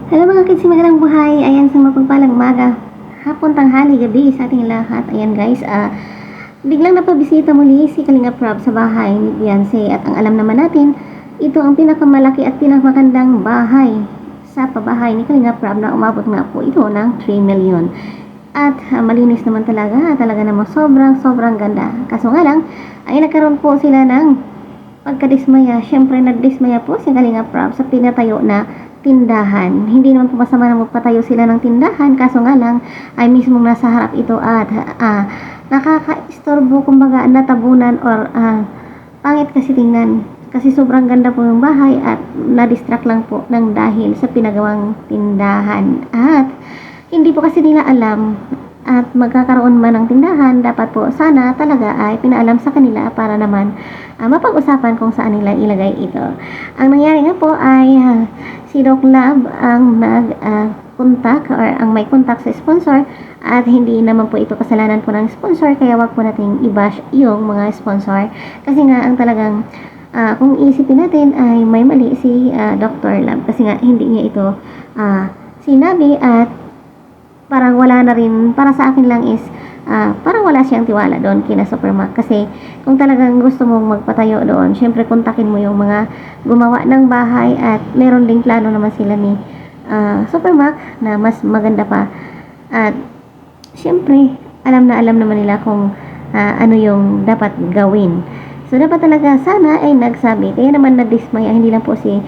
Hello mga kids, magandang buhay. Ayan, sa mapagpalang umaga, hapon, tanghali, gabi sa ating lahat. Ayan guys, biglang napabisita muli si Kalinga Prab sa bahay ni Beyonce. At ang alam naman natin, ito ang pinakamalaki at pinakamagandang bahay sa pabahay ni Kalinga Prab na umabot nga po ito ng 3 million. At malinis naman talaga namang sobrang ganda. Kaso nga lang, ay nagkaroon po sila ng pagkadismaya. Syempre nagdismaya po si Kalinga Prab sa pinatayo na tindahan. Hindi naman po masama na magpatayo sila ng tindahan, kaso nga lang ay mismong nasa harap ito at nakaka-istorbo, kumbaga natabunan or pangit kasi tingnan. Kasi sobrang ganda po yung bahay at na-distract lang po ng dahil sa pinagawang tindahan. At hindi po kasi nila alam at magkakaroon man ng tindahan, dapat po sana talaga ay pinaalam sa kanila para naman mapag-usapan kung saan nila ilagay ito. Ang nangyari nga po ay si Doc Lab ang nag-contact or ang may contact sa sponsor at hindi naman po ito kasalanan po ng sponsor, kaya wag po nating i-bash yung mga sponsor kasi nga ang talagang kung isipin natin ay may mali si Dr. Lab kasi nga hindi niya ito sinabi at parang wala na rin, para sa akin lang is parang wala siyang tiwala doon kina Supermac. Kasi kung talagang gusto mong magpatayo doon, syempre kontakin mo yung mga gumawa ng bahay at meron ding plano naman sila ni Supermac na mas maganda pa. At syempre alam naman nila kung ano yung dapat gawin. So dapat talaga sana ay nagsabi. Kaya naman nadismaya, hindi lang po si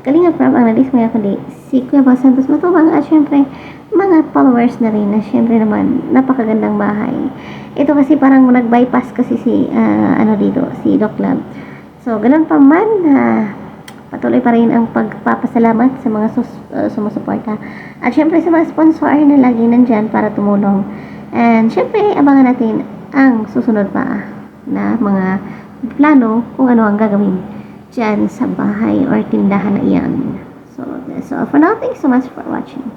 Kalinga Prab ang nadismaya, kundi si Kuya Bal Santos Matubang at syempre mga followers na rin na syempre naman napakagandang bahay. Ito kasi parang nag-bypass kasi si dito, si Doc Lab. So ganun pa man, patuloy pa rin ang pagpapasalamat sa mga sumusuporta at syempre sa mga sponsor na lagi nandyan para tumulong. And syempre abangan natin ang susunod pa na mga plano kung ano ang gagawin dyan sa bahay or tindahan na iyan. So that's all for now. Thanks so much for watching.